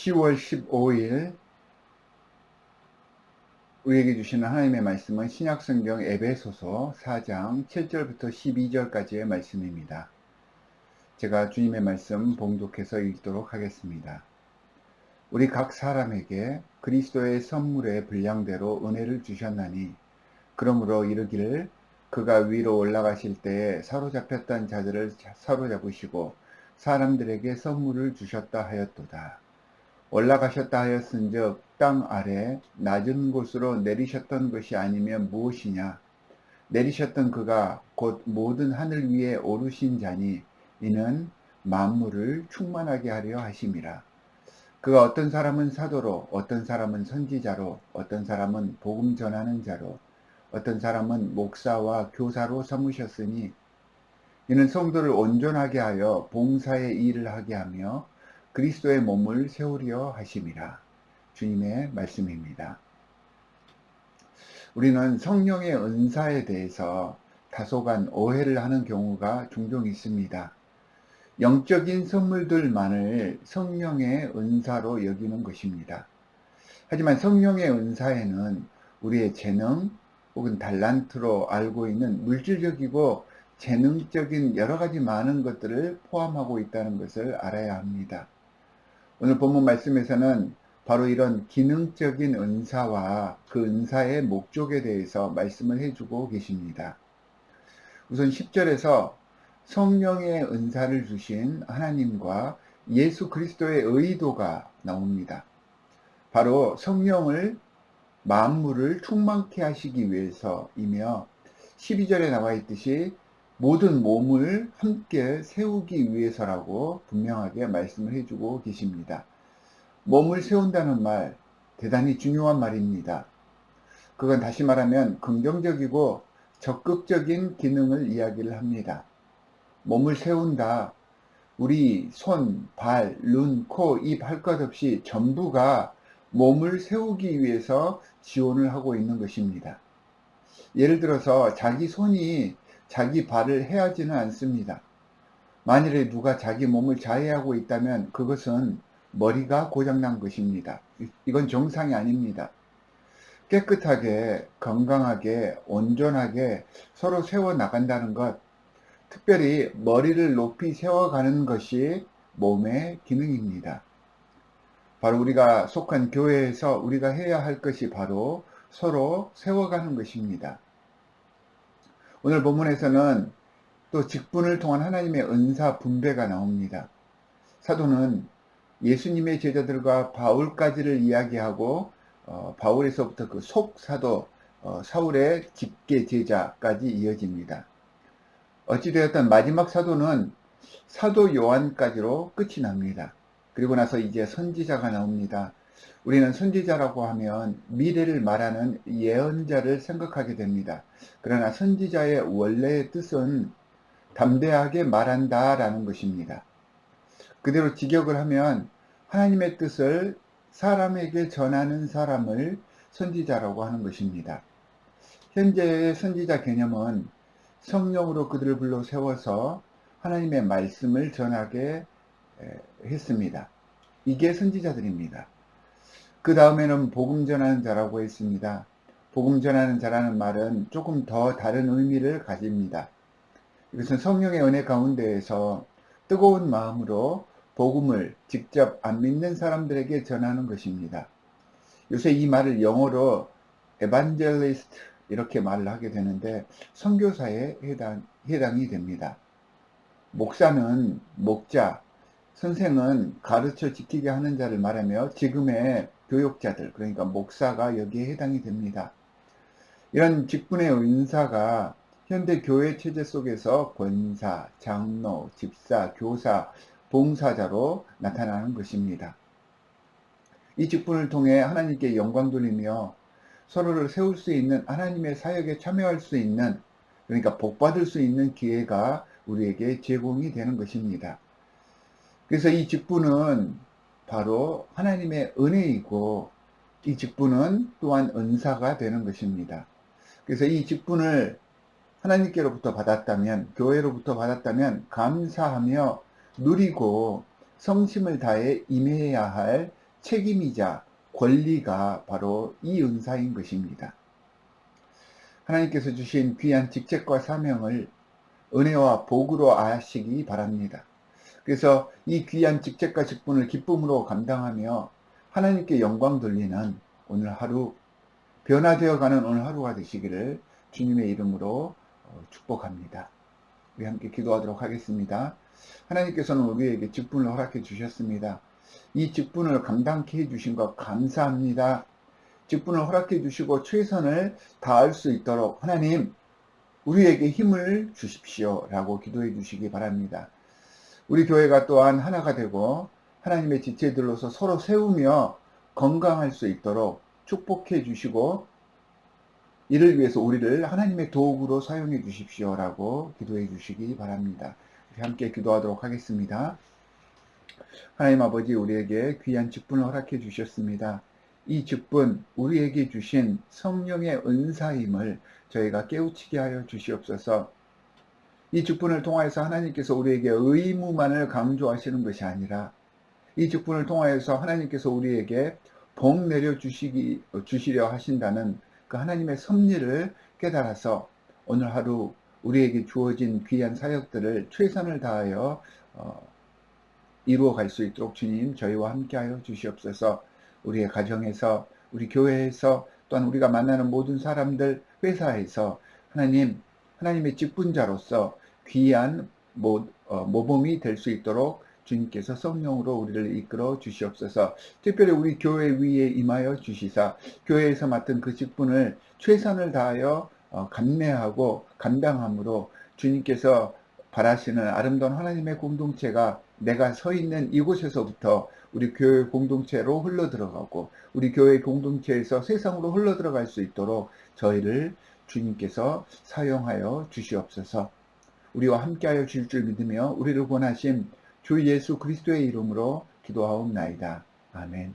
10월 15일 우리에게 주시는 하나님의 말씀은 신약성경 에베소서 4장 7절부터 12절까지의 말씀입니다. 제가 주님의 말씀 봉독해서 읽도록 하겠습니다. 우리 각 사람에게 그리스도의 선물의 분량대로 은혜를 주셨나니 그러므로 이르기를 그가 위로 올라가실 때에 사로잡혔던 자들을 사로잡으시고 사람들에게 선물을 주셨다 하였도다. 올라가셨다 하였은즉 땅 아래 낮은 곳으로 내리셨던 것이 아니면 무엇이냐. 내리셨던 그가 곧 모든 하늘 위에 오르신 자니 이는 만물을 충만하게 하려 하심이라. 그가 어떤 사람은 사도로, 어떤 사람은 선지자로, 어떤 사람은 복음 전하는 자로, 어떤 사람은 목사와 교사로 삼으셨으니 이는 성도를 온전하게 하여 봉사의 일을 하게 하며 그리스도의 몸을 세우려 하심이라. 주님의 말씀입니다. 우리는 성령의 은사에 대해서 다소간 오해를 하는 경우가 종종 있습니다. 영적인 선물들만을 성령의 은사로 여기는 것입니다. 하지만 성령의 은사에는 우리의 재능 혹은 달란트로 알고 있는 물질적이고 재능적인 여러 가지 많은 것들을 포함하고 있다는 것을 알아야 합니다. 오늘 본문 말씀에서는 바로 이런 기능적인 은사와 그 은사의 목적에 대해서 말씀을 해주고 계십니다. 우선 10절에서 성령의 은사를 주신 하나님과 예수 그리스도의 의도가 나옵니다. 바로 성령을 만물을 충만케 하시기 위해서이며 12절에 나와 있듯이 모든 몸을 함께 세우기 위해서라고 분명하게 말씀을 해주고 계십니다. 몸을 세운다는 말 대단히 중요한 말입니다. 그건 다시 말하면 긍정적이고 적극적인 기능을 이야기를 합니다. 몸을 세운다. 우리 손, 발, 눈, 코, 입 할 것 없이 전부가 몸을 세우기 위해서 지원을 하고 있는 것입니다. 예를 들어서 자기 손이 자기 발을 해하지는 않습니다. 만일에 누가 자기 몸을 자해하고 있다면 그것은 머리가 고장난 것입니다. 이건 정상이 아닙니다. 깨끗하게, 건강하게, 온전하게 서로 세워나간다는 것, 특별히 머리를 높이 세워가는 것이 몸의 기능입니다. 바로 우리가 속한 교회에서 우리가 해야 할 것이 바로 서로 세워가는 것입니다. 오늘 본문에서는 또 직분을 통한 하나님의 은사 분배가 나옵니다. 사도는 예수님의 제자들과 바울까지를 이야기하고 바울에서부터 그 속사도 사울의 직계 제자까지 이어집니다. 어찌되었든 마지막 사도는 사도 요한까지로 끝이 납니다. 그리고 나서 이제 선지자가 나옵니다. 우리는 선지자라고 하면 미래를 말하는 예언자를 생각하게 됩니다. 그러나 선지자의 원래의 뜻은 담대하게 말한다라는 것입니다. 그대로 직역을 하면 하나님의 뜻을 사람에게 전하는 사람을 선지자라고 하는 것입니다. 현재의 선지자 개념은 성령으로 그들을 불러 세워서 하나님의 말씀을 전하게 했습니다. 이게 선지자들입니다. 그 다음에는 복음 전하는 자라고 했습니다. 복음 전하는 자라는 말은 조금 더 다른 의미를 가집니다. 이것은 성령의 은혜 가운데에서 뜨거운 마음으로 복음을 직접 안 믿는 사람들에게 전하는 것입니다. 요새 이 말을 영어로 evangelist 이렇게 말을 하게 되는데 선교사에 해당이 됩니다. 목사는 목자, 선생은 가르쳐 지키게 하는 자를 말하며 지금의 교육자들, 그러니까 목사가 여기에 해당이 됩니다. 이런 직분의 은사가 현대 교회 체제 속에서 권사, 장로, 집사, 교사, 봉사자로 나타나는 것입니다. 이 직분을 통해 하나님께 영광 돌리며 서로를 세울 수 있는 하나님의 사역에 참여할 수 있는, 그러니까 복받을 수 있는 기회가 우리에게 제공이 되는 것입니다. 그래서 이 직분은 바로 하나님의 은혜이고 이 직분은 또한 은사가 되는 것입니다. 그래서 이 직분을 하나님께로부터 받았다면, 교회로부터 받았다면 감사하며 누리고 성심을 다해 임해야 할 책임이자 권리가 바로 이 은사인 것입니다. 하나님께서 주신 귀한 직책과 사명을 은혜와 복으로 아시기 바랍니다. 그래서 이 귀한 직책과 직분을 기쁨으로 감당하며 하나님께 영광 돌리는 오늘 하루, 변화되어 가는 오늘 하루가 되시기를 주님의 이름으로 축복합니다. 우리 함께 기도하도록 하겠습니다. 하나님께서는 우리에게 직분을 허락해 주셨습니다. 이 직분을 감당케 해주신 것 감사합니다. 직분을 허락해 주시고 최선을 다할 수 있도록 하나님 우리에게 힘을 주십시오 라고 기도해 주시기 바랍니다. 우리 교회가 또한 하나가 되고 하나님의 지체들로서 서로 세우며 건강할 수 있도록 축복해 주시고 이를 위해서 우리를 하나님의 도구로 사용해 주십시오 라고 기도해 주시기 바랍니다. 우리 함께 기도하도록 하겠습니다. 하나님 아버지, 우리에게 귀한 직분을 허락해 주셨습니다. 이 직분, 우리에게 주신 성령의 은사임을 저희가 깨우치게 하여 주시옵소서. 이 직분을 통하여서 하나님께서 우리에게 의무만을 강조하시는 것이 아니라 이 직분을 통하여서 하나님께서 우리에게 복 내려 주시려 하신다는 그 하나님의 섭리를 깨달아서 오늘 하루 우리에게 주어진 귀한 사역들을 최선을 다하여 이루어 갈 수 있도록 주님 저희와 함께하여 주시옵소서. 우리의 가정에서, 우리 교회에서, 또한 우리가 만나는 모든 사람들, 회사에서 하나님의 직분자로서 귀한 모범이 될 수 있도록 주님께서 성령으로 우리를 이끌어 주시옵소서. 특별히 우리 교회 위에 임하여 주시사 교회에서 맡은 그 직분을 최선을 다하여 감내하고 감당함으로 주님께서 바라시는 아름다운 하나님의 공동체가 내가 서 있는 이곳에서부터 우리 교회 공동체로 흘러들어가고 우리 교회 공동체에서 세상으로 흘러들어갈 수 있도록 저희를 주님께서 사용하여 주시옵소서. 우리와 함께하여 주실 줄 믿으며 우리를 권하신 주 예수 그리스도의 이름으로 기도하옵나이다. 아멘.